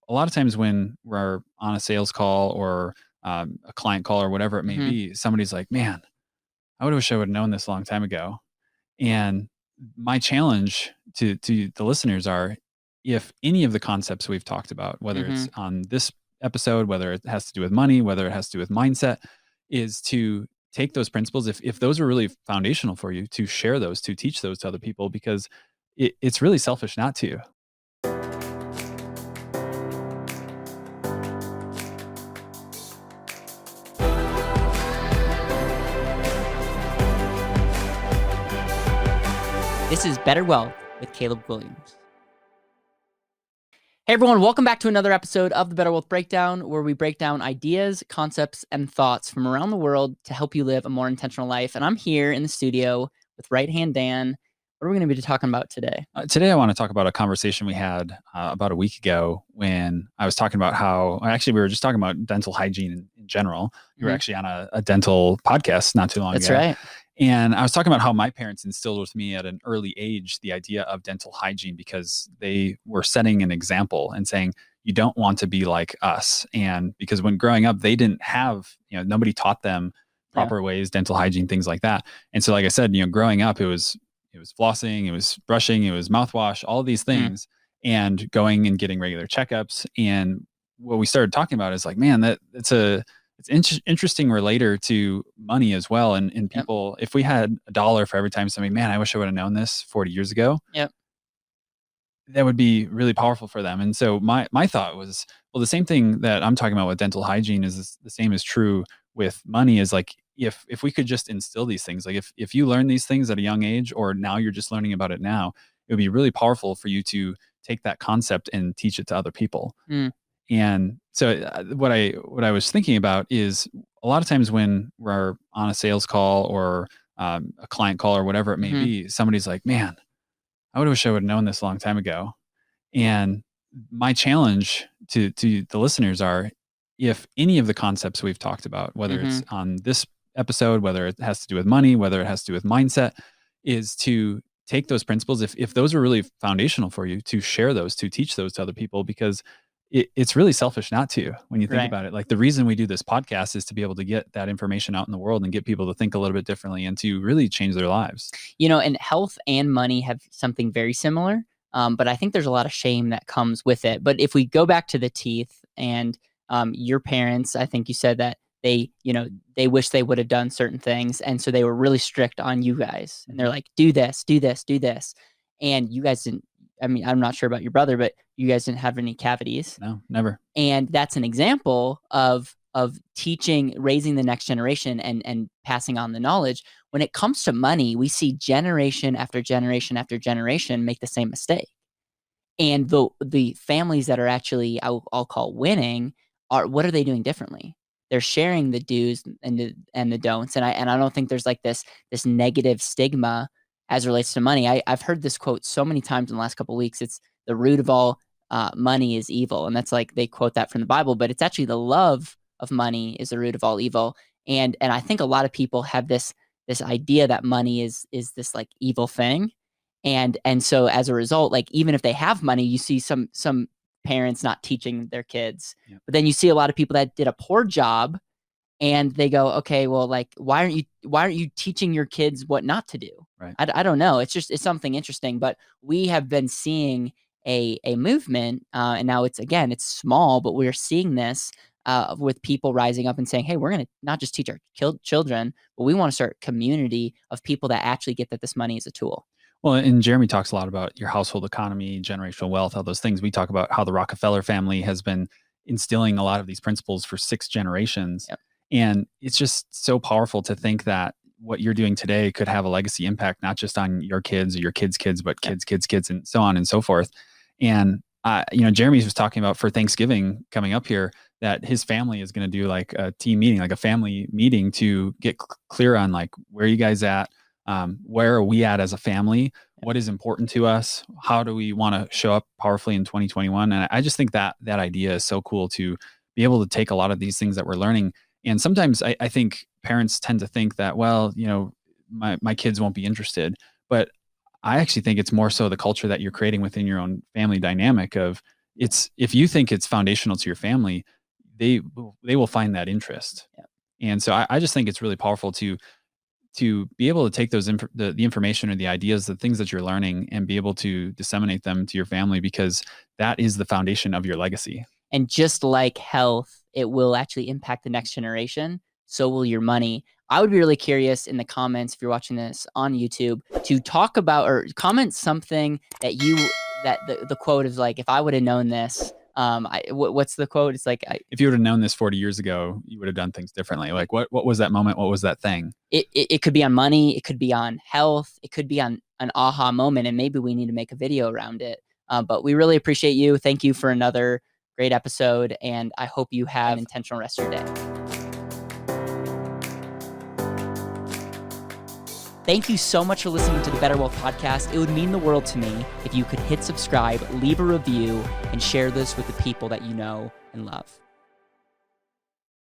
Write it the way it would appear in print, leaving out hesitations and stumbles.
a lot of times when we're on a sales call or a client call or whatever it may Mhm. be, somebody's like, man, I would wish I would have known this a long time ago. And my challenge to the listeners are, if any of the concepts we've talked about, whether it's Mhm. on this episode, whether it has to do with money, whether it has to do with mindset, is to take those principles, if those are really foundational for you, to share those, to teach those to other people, because it's really selfish not to. This is BetterWealth with Caleb Guilliams. Hey everyone, welcome back to another episode of the BetterWealth Breakdown, where we break down ideas, concepts, and thoughts from around the world to help you live a more intentional life. And I'm here in the studio with Right Hand Dan. What are we going to be talking about today? Today, I want to talk about a conversation we had about a week ago when I was talking about how, actually, we were just talking about dental hygiene in general. We were actually on a dental podcast not too long That's ago. right. And I was talking about how my parents instilled with me at an early age the idea of dental hygiene, because they were setting an example and saying, you don't want to be like us. And because when growing up, they didn't have, nobody taught them proper ways, dental hygiene, things like that. And so, like I said, growing up, it was flossing, it was brushing, it was mouthwash, all of these things, and going and getting regular checkups. And what we started talking about is like, man, it's interesting relator to money as well. And people, if we had $1 for every time somebody, man, I wish I would have known this 40 years ago. Yep. That would be really powerful for them. And so my thought was, well, the same thing that I'm talking about with dental hygiene is the same is true with money. Is like, if we could just instill these things, like if you learn these things at a young age, or now you're just learning about it now, it would be really powerful for you to take that concept and teach it to other people. And so what I was thinking about is, a lot of times when we're on a sales call or a client call or whatever it may be, somebody's like, man, I would wish I would have known this a long time ago. And my challenge to the listeners are, if any of the concepts we've talked about, whether it's on this episode, whether it has to do with money, whether it has to do with mindset, is to take those principles, if those are really foundational for you, to share those, to teach those to other people, because it's really selfish not to, when you think about it. Like, the reason we do this podcast is to be able to get that information out in the world and get people to think a little bit differently and to really change their lives. And health and money have something very similar. But I think there's a lot of shame that comes with it. But if we go back to the teeth, and your parents, I think you said that they wish they would have done certain things. And so they were really strict on you guys. And they're like, do this, do this, do this. And you guys didn't. I mean, I'm not sure about your brother, but you guys didn't have any cavities. No, never. And that's an example of teaching, raising the next generation, and passing on the knowledge. When it comes to money, we see generation after generation after generation make the same mistake. And the families that are actually, I'll call winning, what are they doing differently? They're sharing the do's and the don'ts. And I don't think there's like this negative stigma as it relates to money. I've heard this quote so many times in the last couple of weeks. It's the root of all money is evil. And that's like, they quote that from the Bible, but it's actually the love of money is the root of all evil. And I think a lot of people have this idea that money is this like evil thing. And so as a result, like, even if they have money, you see some parents not teaching their kids. But then you see a lot of people that did a poor job, and they go, okay, well, like, why aren't you teaching your kids what not to do? Right. I don't know. It's something interesting, but we have been seeing a movement, and now it's small, but we're seeing this with people rising up and saying, hey, we're going to not just teach our children, but we want to start a community of people that actually get that this money is a tool. Well, and Jeremy talks a lot about your household economy, generational wealth, all those things. We talk about how the Rockefeller family has been instilling a lot of these principles for 6 generations. And it's just so powerful to think that what you're doing today could have a legacy impact, not just on your kids or your kids' kids, but kids, and so on and so forth. And, Jeremy was talking about for Thanksgiving coming up here, that his family is going to do like a team meeting, like a family meeting, to get clear on like, where are you guys at? Where are we at as a family? What is important to us? How do we want to show up powerfully in 2021? And I just think that idea is so cool, to be able to take a lot of these things that we're learning. And sometimes I think parents tend to think that, well, my kids won't be interested. But I actually think it's more so the culture that you're creating within your own family dynamic of, if you think it's foundational to your family, they will find that interest. Yeah. And so I just think it's really powerful to be able to take those the information or the ideas, the things that you're learning, and be able to disseminate them to your family, because that is the foundation of your legacy. And just like health, it will actually impact the next generation. So will your money. I would be really curious in the comments, if you're watching this on YouTube, to talk about or comment something that the quote is like, if I would have known this, what's the quote? It's like, if you would have known this 40 years ago, you would have done things differently. Like what was that moment? What was that thing? It could be on money. It could be on health. It could be on an aha moment. And maybe we need to make a video around it. But we really appreciate you. Thank you for another great episode. And I hope you have an intentional rest of your day. Thank you so much for listening to the BetterWealth podcast. It would mean the world to me if you could hit subscribe, leave a review, and share this with the people that you know and love.